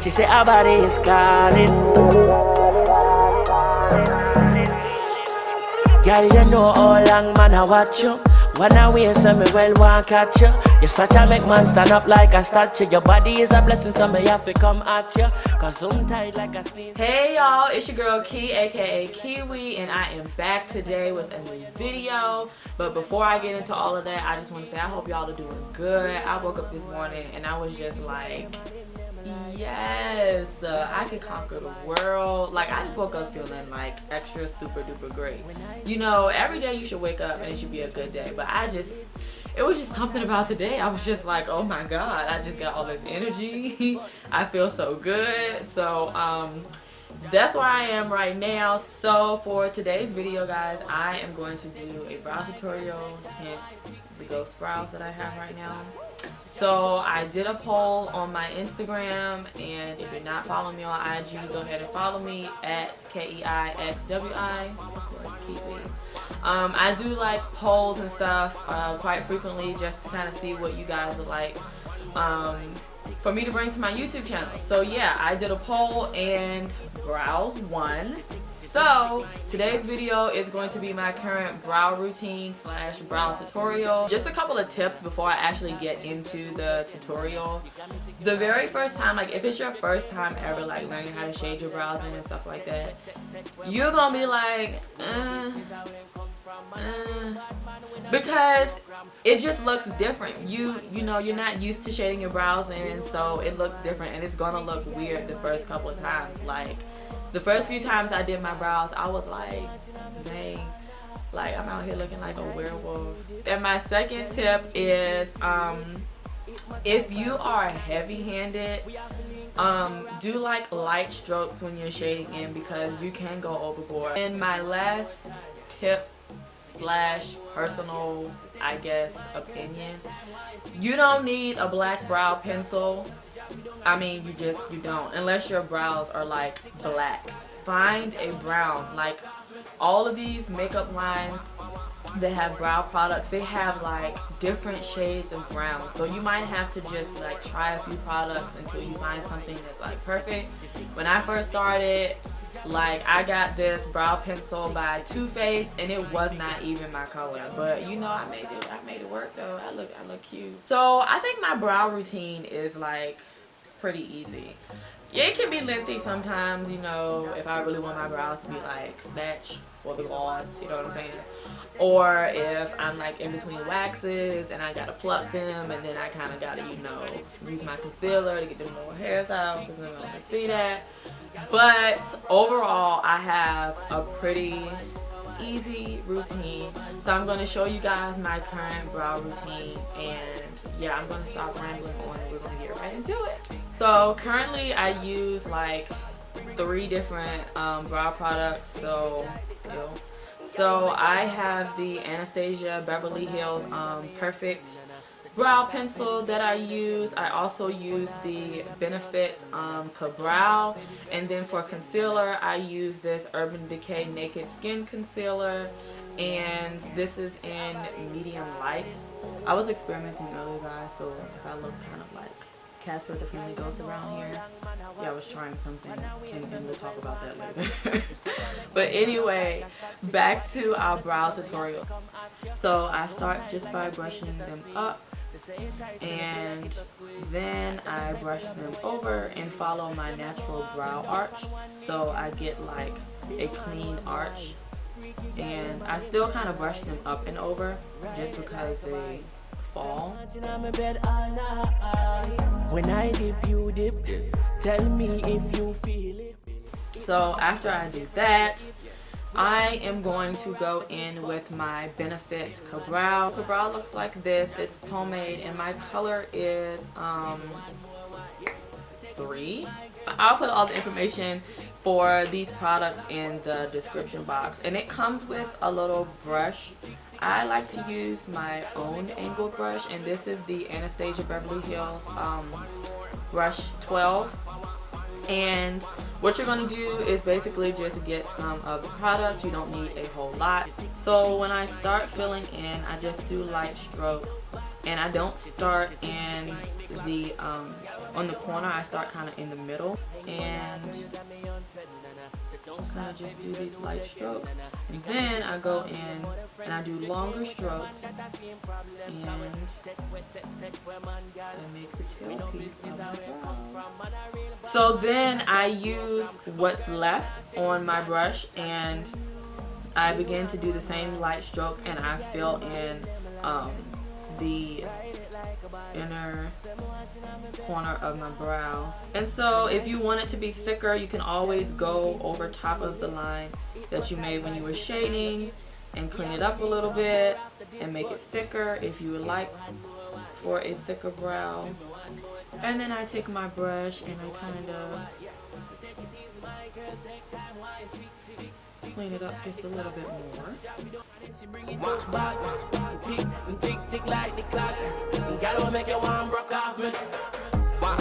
She say her body is calling. Girl, you know how long man I watch you. Wanna way so me well want catch you. You such a make man stand up like a statue. Your body is a blessing so me have to come at you. Cause I'm tight like a sneeze. Hey y'all, it's your girl Key aka Kiwi, and I am back today with a new video. But before I get into all of that, I just want to say I hope y'all are doing good. I woke up this morning and I was just like, yes, I could conquer the world. Like, I just woke up feeling like extra super duper great. You know, every day you should wake up and it should be a good day, but it was just something about today. I was just like, oh my god, I just got all this energy. I feel so good. So that's where I am right now. So for today's video, guys, I am going to do a brow tutorial, hence the ghost brows that I have right now. So I did a poll on my Instagram, and if you're not following me on IG, go ahead and follow me at KEIXWI, of course, Kiwi. I do like polls and stuff quite frequently just to kind of see what you guys would like for me to bring to my YouTube channel. So yeah, I did a poll and brows won. So today's video is going to be my current brow routine slash brow tutorial. Just a couple of tips before I actually get into the tutorial. The very first time, like if it's your first time ever like learning how to shade your brows in and stuff like that, you're gonna be like because it just looks different. You know, you're not used to shading your brows in, so it looks different and it's gonna look weird the first couple of times. Like the first few times I did my brows, I was like, dang, like I'm out here looking like a werewolf. And my second tip is if you are heavy-handed, do like light strokes when you're shading in because you can go overboard. And my last tip slash personal, I guess, opinion, you don't need a black brow pencil. I mean, you don't, unless your brows are like black. Find a brown. Like all of these makeup lines that have brow products, they have like different shades of brown, so you might have to just like try a few products until you find something that's like perfect. When I first started, like I got this brow pencil by Too Faced and it was not even my color, but you know, I made it work though. I look cute. So I think my brow routine is like pretty easy. Yeah, it can be lengthy sometimes, you know, if I really want my brows to be like snatched for the gods, you know what I'm saying? Or if I'm like in between waxes and I gotta pluck them, and then I kind of gotta, you know, use my concealer to get them little hairs out because I'm gonna see that. But overall, I have a pretty easy routine. So I'm going to show you guys my current brow routine, and yeah, I'm going to stop rambling on and we're going to get right into it. So currently I use like 3 different brow products. So I have the Anastasia Beverly Hills Perfect brow pencil that I use. I also use the Benefit Ka-Brow, and then for concealer I use this Urban Decay Naked Skin Concealer, and this is in medium light. I was experimenting earlier, guys, so if I look kind of like Casper the Friendly Ghost around here, yeah, I was trying something, and we'll talk about that later. But anyway, back to our brow tutorial. So I start just by brushing them up, and then I brush them over and follow my natural brow arch, so I get like a clean arch. And I still kind of brush them up and over just because they fall. When I dip, you dip. Tell me if you feel it. So after I do that, I am going to go in with my Benefit Ka-Brow. Ka-Brow looks like this. It's pomade and my color is 3. I'll put all the information for these products in the description box, and it comes with a little brush. I like to use my own angled brush, and this is the Anastasia Beverly Hills brush 12. And what you're going to do is basically just get some of the product. You don't need a whole lot. So when I start filling in, I just do light strokes, and I don't start in the on the corner. I start kind of in the middle and kind of just do these light strokes, and then I go in and I do longer strokes and I make the tail piece of my brow. So then I use what's left on my brush and I begin to do the same light strokes, and I fill in the inner corner of my brow. And so if you want it to be thicker, you can always go over top of the line that you made when you were shading and clean it up a little bit and make it thicker if you would like for a thicker brow. And then I take my brush and I kind of clean it up just a little bit more. Tick like the clock. Gotta make your one broke off me. One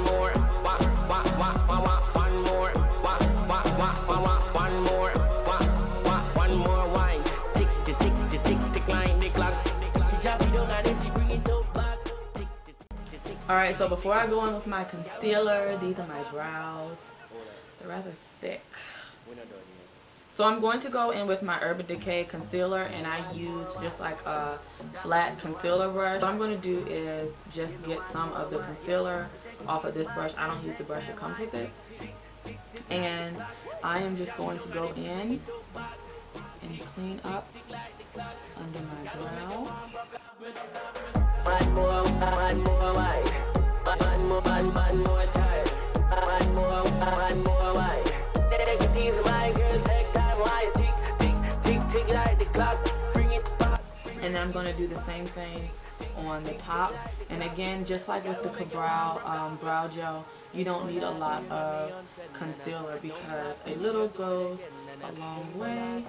more. One more wine. Tick like the clock. She drop it down and she bring it up back. Alright, so before I go in with my concealer, these are my brows. They're rather thick. So I'm going to go in with my Urban Decay concealer, and I use just like a flat concealer brush. What I'm going to do is just get some of the concealer off of this brush. I don't use the brush that comes with it. And I am just going to go in and clean up under my brow. One more wine. One more time. One more wine. Take it easy, my girl. Take time, wine. Tick like the clock. Bring it back. And then I'm going to do the same thing on the top. And again, just like with the brow gel, you don't need a lot of concealer because a little goes a long way.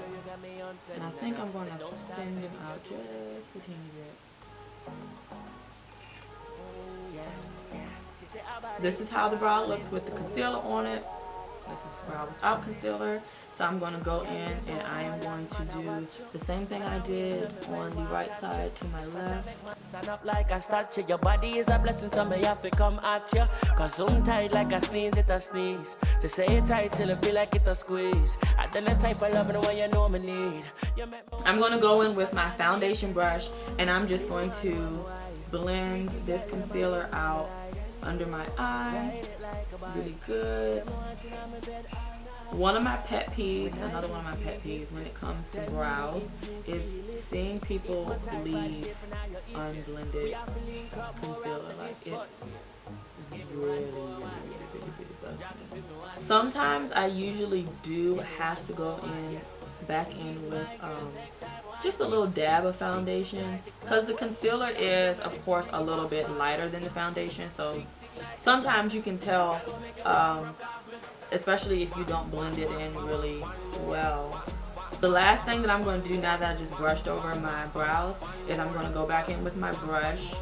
And I think I'm going to thin them out just a teeny bit. This is how the brow looks with the concealer on it. This is brow without concealer. So I'm going to go in and I am going to do the same thing I did on the right side to my left. Stand up like a statue. Your body is a blessing, so me have to come at you. Cause some tight like a sneeze, it a sneeze. Just say it tight till it feel like it a squeeze. I done the type of loving when you know me need. I'm going to go in with my foundation brush and I'm just going to blend this concealer out under my eye really good. Another one of my pet peeves when it comes to brows is seeing people leave unblended concealer. Like, it really bugs me. Sometimes I usually do have to go back in with just a little dab of foundation, because the concealer is of course a little bit lighter than the foundation, so sometimes you can tell, especially if you don't blend it in really well. The last thing that I'm going to do now that I just brushed over my brows is I'm going to go back in with my brush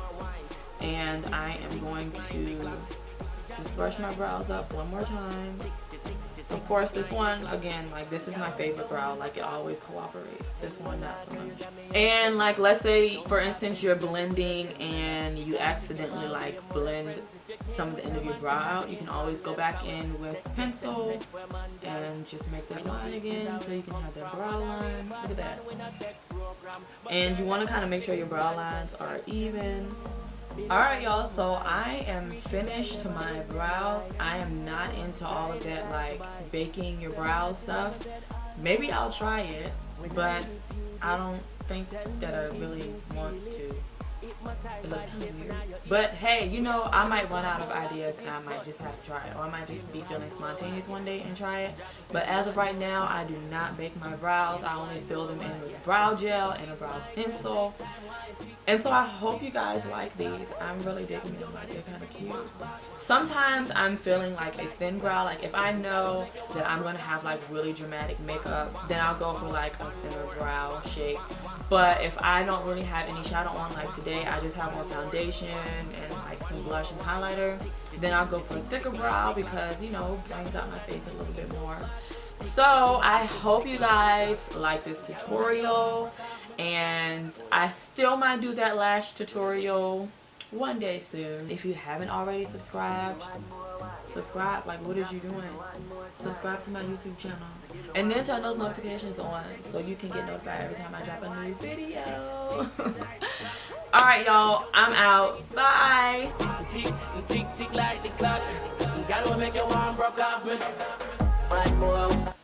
and I am going to just brush my brows up one more time. Of course, this one, again, like, this is my favorite brow. Like, it always cooperates. This one, not so much. And, like, let's say, for instance, you're blending and you accidentally, like, blend some of the end of your brow out. You can always go back in with a pencil and just make that line again so you can have that brow line. Look at that. And you want to kind of make sure your brow lines are even. Alright, y'all, so I am finished to my brows. I am not into all of that, like, baking your brows stuff. Maybe I'll try it, but I don't think that I really want to. It looks weird. But hey, you know, I might run out of ideas and I might just have to try it. Or I might just be feeling spontaneous one day and try it. But as of right now, I do not bake my brows. I only fill them in with brow gel and a brow pencil. And so I hope you guys like these. I'm really digging them. Like, they're kind of cute. Sometimes I'm feeling like a thin brow. Like, if I know that I'm going to have like really dramatic makeup, then I'll go for like a thinner brow shape. But if I don't really have any shadow on, like today I just have more foundation and like some blush and highlighter, then I'll go for a thicker brow because, you know, it brings out my face a little bit more. So I hope you guys like this tutorial, and I still might do that lash tutorial One day soon. If you haven't already subscribed, subscribe. Like, what is you doing? Subscribe to my YouTube channel. And then turn those notifications on so you can get notified every time I drop a new video. Alright, y'all. I'm out. Bye. One more.